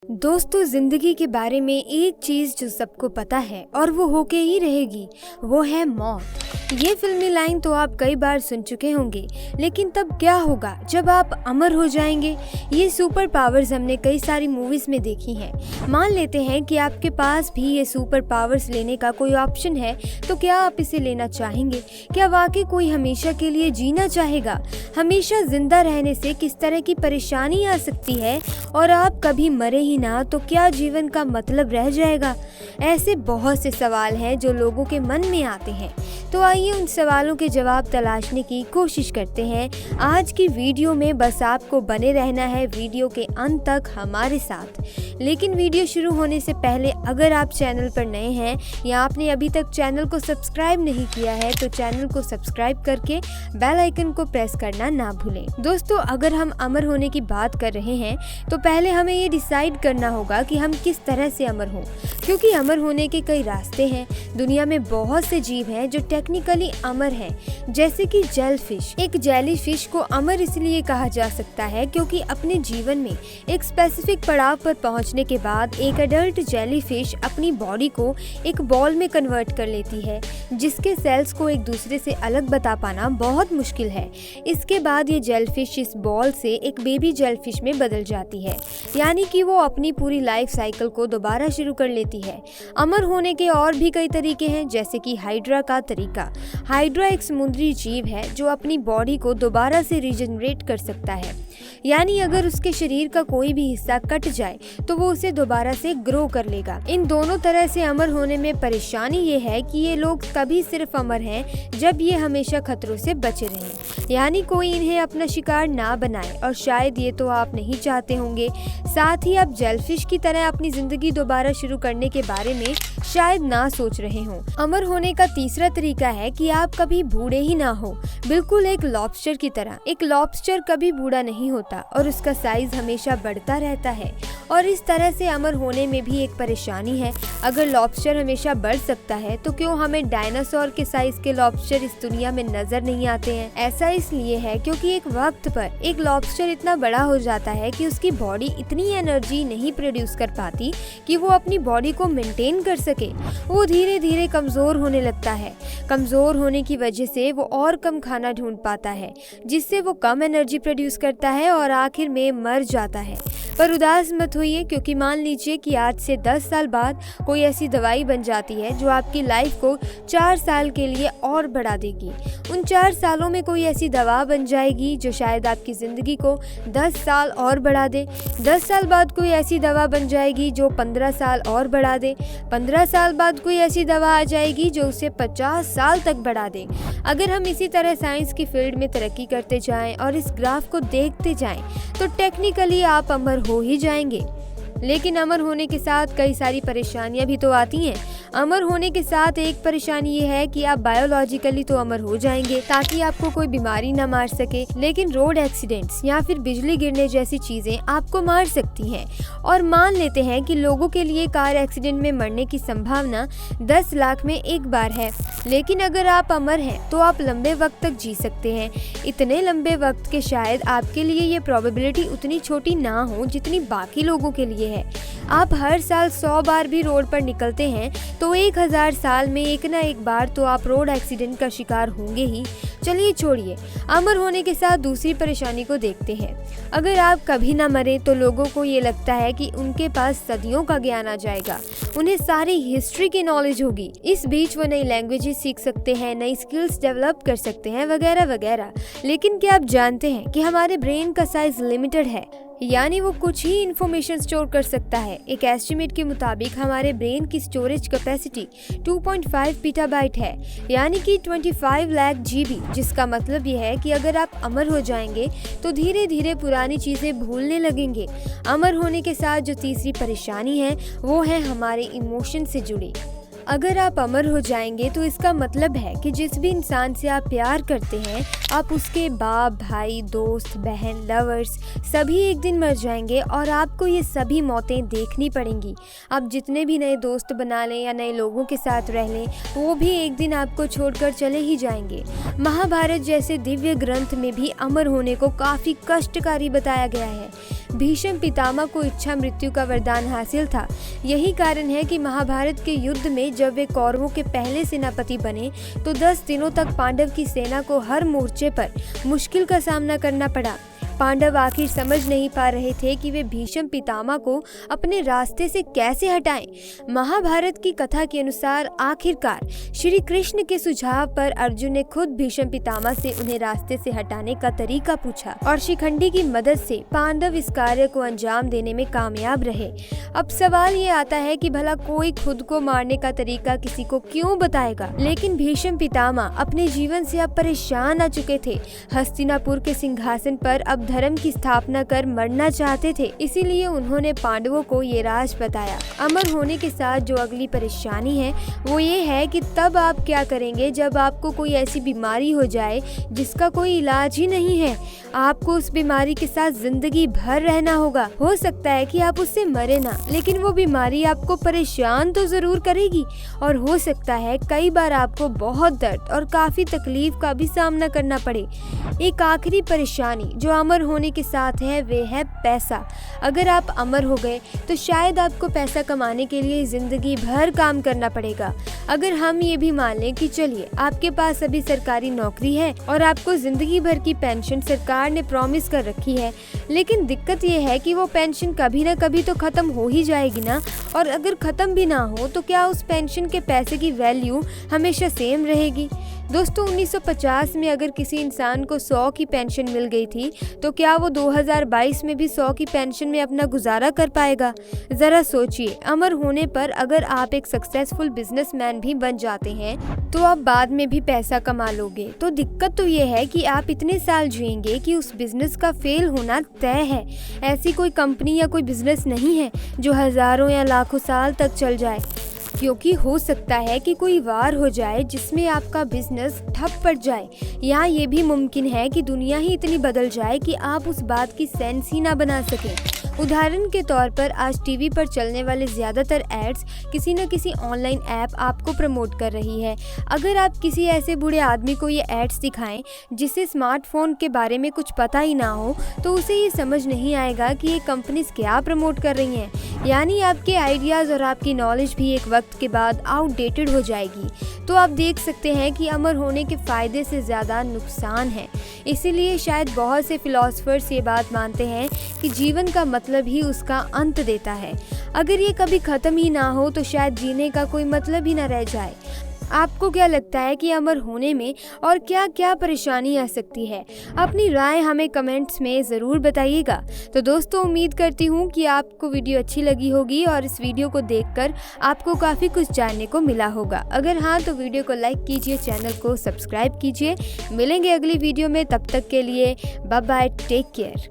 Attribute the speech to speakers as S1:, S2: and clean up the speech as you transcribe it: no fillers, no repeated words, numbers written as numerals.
S1: दोस्तों, जिंदगी के बारे में एक चीज जो सबको पता है और वो होके ही रहेगी, वो है मौत। ये फिल्मी लाइन तो आप कई बार सुन चुके होंगे, लेकिन तब क्या होगा जब आप अमर हो जाएंगे? ये सुपर पावर्स हमने कई सारी मूवीज में देखी हैं। मान लेते हैं कि आपके पास भी ये सुपर पावर्स लेने का कोई ऑप्शन है, तो क्या आप इसे लेना चाहेंगे? क्या वाकई कोई हमेशा के लिए जीना चाहेगा? हमेशा जिंदा रहने से किस तरह की परेशानी आ सकती है? और आप कभी मरे ही ना तो क्या जीवन का मतलब रह जाएगा? ऐसे बहुत से सवाल हैं जो लोगों के मन में आते हैं। तो आइए उन सवालों के जवाब तलाशने की कोशिश करते हैं आज की वीडियो में। बस आपको बने रहना है वीडियो के अंत तक हमारे साथ। लेकिन वीडियो शुरू होने से पहले अगर आप चैनल पर नए हैं या आपने अभी तक चैनल को सब्सक्राइब नहीं किया है, तो चैनल को सब्सक्राइब करके बेल आइकन को प्रेस करना ना भूलें। दोस्तों, अगर हम अमर होने की बात कर रहे हैं तो पहले हमें ये डिसाइड करना होगा कि हम किस तरह से अमर हों, क्योंकि अमर होने के कई रास्ते हैं। दुनिया में बहुत से जीव हैं जो टेक्निकली अमर हैं, जैसे कि जेलफिश। एक जेलीफिश को अमर इसलिए कहा जा सकता है क्योंकि अपने जीवन में एक स्पेसिफिक पड़ाव पर पहुंचने के बाद एक अडल्ट जेलीफिश अपनी बॉडी को एक बॉल में कन्वर्ट कर लेती है, जिसके सेल्स को एक दूसरे से अलग बता पाना बहुत मुश्किल है। इसके बाद ये जेलफिश इस बॉल से एक बेबी जेलफिश में बदल जाती है, यानी कि वो अपनी पूरी लाइफ साइकिल को दोबारा शुरू कर लेती है। अमर होने के और भी कई तरीके हैं, जैसे कि हाइड्रा का तरीका। हाइड्रा एक समुद्री जीव है जो अपनी बॉडी को दोबारा से रीजनरेट कर सकता है, यानी अगर उसके शरीर का कोई भी हिस्सा कट जाए तो वो उसे दोबारा से ग्रो कर लेगा। इन दोनों तरह से अमर होने में परेशानी ये है कि ये लोग तभी सिर्फ अमर हैं जब ये हमेशा खतरों से बचे रहें, यानी कोई इन्हें अपना शिकार ना बनाए। और शायद ये तो आप नहीं चाहते होंगे। साथ ही आप जेलफिश की तरह अपनी जिंदगी दोबारा शुरू करने के बारे में शायद ना सोच रहे हों। अमर होने का तीसरा तरीका है कि आप कभी बूढ़े ही ना हो, बिल्कुल एक लॉबस्टर की तरह। एक लॉबस्टर कभी बूढ़ा नहीं होता और उसका साइज हमेशा बढ़ता रहता है। और इस तरह से अमर होने में भी एक परेशानी है। अगर लॉबस्टर हमेशा बढ़ सकता है तो क्यों हमें डायनासोर के साइज के लॉबस्टर इस दुनिया में नजर नहीं आते हैं? ऐसा इसलिए है क्योंकि एक वक्त पर एक लॉबस्टर इतना बड़ा हो जाता है कि उसकी बॉडी इतनी एनर्जी नहीं प्रोड्यूस कर पाती कि वो अपनी बॉडी को मेंटेन कर सके। वो धीरे धीरे कमजोर होने लगता है। कमजोर होने की वजह से वो और कम खाना ढूंढ पाता है, जिससे वो कम एनर्जी प्रोड्यूस करता है और आखिर में मर जाता है। पर उदास मत होइए, क्योंकि मान लीजिए कि आज से 10 साल बाद कोई ऐसी दवाई बन जाती है जो आपकी लाइफ को 4 साल के लिए और बढ़ा देगी। उन 4 सालों में कोई ऐसी दवा बन जाएगी जो शायद आपकी ज़िंदगी को 10 साल और बढ़ा दे। 10 साल बाद कोई ऐसी दवा बन जाएगी जो 15 साल और बढ़ा दे। 15 साल बाद कोई ऐसी दवा आ जाएगी जो उसे 50 साल तक बढ़ा दे। अगर हम इसी तरह साइंस की फील्ड में तरक्की करते जाएं और इस ग्राफ को देखते जाएं, तो टेक्निकली आप अमर हो ही जाएंगे। लेकिन अमर होने के साथ कई सारी परेशानियां भी तो आती हैं। अमर होने के साथ एक परेशानी ये है कि आप बायोलॉजिकली तो अमर हो जाएंगे ताकि आपको कोई बीमारी ना मार सके, लेकिन रोड एक्सीडेंट्स या फिर बिजली गिरने जैसी चीजें आपको मार सकती हैं। और मान लेते हैं कि लोगों के लिए कार एक्सीडेंट में मरने की संभावना 10 लाख में एक बार है, लेकिन अगर आप अमर हैं तो आप लंबे वक्त तक जी सकते हैं। इतने लंबे वक्त के शायद आपके लिए ये प्रोबेबिलिटी उतनी छोटी ना हो जितनी बाकी लोगों के लिए है। आप हर साल 100 बार भी रोड पर निकलते हैं तो 1000 साल में एक ना एक बार तो आप रोड एक्सीडेंट का शिकार होंगे ही। चलिए छोड़िए, अमर होने के साथ दूसरी परेशानी को देखते हैं। अगर आप कभी ना मरे तो लोगों को ये लगता है कि उनके पास सदियों का ज्ञान आ जाएगा, उन्हें सारी हिस्ट्री की नॉलेज होगी। इस बीच वो नई लैंग्वेजेस सीख सकते हैं, नई स्किल्स डेवलप कर सकते हैं, वगैरह वगैरह। लेकिन क्या आप जानते हैं कि हमारे ब्रेन का साइज लिमिटेड है, यानी वो कुछ ही इंफॉर्मेशन स्टोर कर सकता है। एक एस्टिमेट के मुताबिक हमारे ब्रेन की स्टोरेज कैपेसिटी 2.5 पीटाबाइट है, यानी कि 25 लाख जीबी, जिसका मतलब ये है कि अगर आप अमर हो जाएंगे तो धीरे धीरे पुरानी चीजें भूलने लगेंगे। अमर होने के साथ जो तीसरी परेशानी है वो है हमारे इमोशन से जुड़ी। अगर आप अमर हो जाएंगे तो इसका मतलब है कि जिस भी इंसान से आप प्यार करते हैं, आप उसके बाप, भाई, दोस्त, बहन, लवर्स सभी एक दिन मर जाएंगे और आपको ये सभी मौतें देखनी पड़ेंगी। आप जितने भी नए दोस्त बना लें या नए लोगों के साथ रह लें, वो भी एक दिन आपको छोड़कर चले ही जाएंगे। महाभारत जैसे दिव्य ग्रंथ में भी अमर होने को काफ़ी कष्टकारी बताया गया है। भीष्म पितामह को इच्छा मृत्यु का वरदान हासिल था। यही कारण है कि महाभारत के युद्ध में जब वे कौरवों के पहले सेनापति बने तो 10 दिनों तक पांडव की सेना को हर मोर्चे पर मुश्किल का सामना करना पड़ा। पांडव आखिर समझ नहीं पा रहे थे कि वे भीष्म पितामह को अपने रास्ते से कैसे हटाएं। महाभारत की कथा के अनुसार आखिरकार श्री कृष्ण के सुझाव पर अर्जुन ने खुद भीष्म पितामह से उन्हें रास्ते से हटाने का तरीका पूछा और शिखंडी की मदद से पांडव इस कार्य को अंजाम देने में कामयाब रहे। अब सवाल ये आता है कि भला कोई खुद को मारने का तरीका किसी को क्यों बताएगा। लेकिन भीष्म पितामह अपने जीवन से अब परेशान आ चुके थे। हस्तिनापुर के सिंहासन पर अब धर्म की स्थापना कर मरना चाहते थे, इसीलिए उन्होंने पांडवों को ये राज बताया। अमर होने के साथ जो अगली परेशानी है वो ये है कि तब आप क्या करेंगे जब आपको कोई ऐसी बीमारी हो जाए जिसका कोई इलाज ही नहीं है। आपको उस बीमारी के साथ जिंदगी भर रहना होगा। हो सकता है कि आप उससे मरे ना, लेकिन वो बीमारी आपको परेशान तो जरूर करेगी और हो सकता है कई बार आपको बहुत दर्द और काफी तकलीफ का भी सामना करना पड़े। एक आखिरी परेशानी जो अमर होने के साथ है वे है पैसा। अगर आप अमर हो गए तो शायद आपको पैसा कमाने के लिए जिंदगी भर काम करना पड़ेगा। अगर हम ये भी मान लें कि चलिए आपके पास अभी सरकारी नौकरी है और आपको जिंदगी भर की पेंशन सरकार ने प्रॉमिस कर रखी है, लेकिन दिक्कत ये है कि वो पेंशन कभी ना कभी तो खत्म हो ही जाएगी ना। और अगर खत्म भी ना हो तो क्या उस पेंशन के पैसे की वैल्यू हमेशा सेम रहेगी? दोस्तों 1950 में अगर किसी इंसान को 100 की पेंशन मिल गई थी तो क्या वो 2022 में भी 100 की पेंशन में अपना गुजारा कर पाएगा? जरा सोचिए, अमर होने पर अगर आप एक सक्सेसफुल बिजनेसमैन भी बन जाते हैं तो आप बाद में भी पैसा कमा लोगे, तो दिक्कत तो ये है कि आप इतने साल जिएंगे कि उस बिजनेस का फेल होना तय है। ऐसी कोई कंपनी या कोई बिजनेस नहीं है जो हजारों या लाखों साल तक चल जाए, क्योंकि हो सकता है कि कोई वार हो जाए जिसमें आपका बिजनेस ठप पड़ जाए, या ये भी मुमकिन है कि दुनिया ही इतनी बदल जाए कि आप उस बात की सेंस ही ना बना सकें। उदाहरण के तौर पर आज टीवी पर चलने वाले ज़्यादातर एड्स किसी न किसी ऑनलाइन ऐप आपको प्रमोट कर रही है। अगर आप किसी ऐसे बूढ़े आदमी को ये एड्स दिखाएं जिसे स्मार्टफोन के बारे में कुछ पता ही ना हो तो उसे ये समझ नहीं आएगा कि ये कंपनीज क्या प्रमोट कर रही हैं। यानी आपके आइडियाज़ और आपकी नॉलेज भी एक वक्त के बाद आउटडेटेड हो जाएगी। तो आप देख सकते हैं कि अमर होने के फ़ायदे से ज़्यादा नुकसान है। इसीलिए शायद बहुत से फिलोसफर्स ये बात मानते हैं कि जीवन का मतलब ही उसका अंत देता है। अगर ये कभी ख़त्म ही ना हो तो शायद जीने का कोई मतलब ही ना रह जाए। आपको क्या लगता है कि अमर होने में और क्या क्या परेशानी आ सकती है? अपनी राय हमें कमेंट्स में ज़रूर बताइएगा। तो दोस्तों उम्मीद करती हूँ कि आपको वीडियो अच्छी लगी होगी और इस वीडियो को देखकर आपको काफ़ी कुछ जानने को मिला होगा। अगर हाँ तो वीडियो को लाइक कीजिए, चैनल को सब्सक्राइब कीजिए। मिलेंगे अगली वीडियो में, तब तक के लिए बाय बाय, टेक केयर।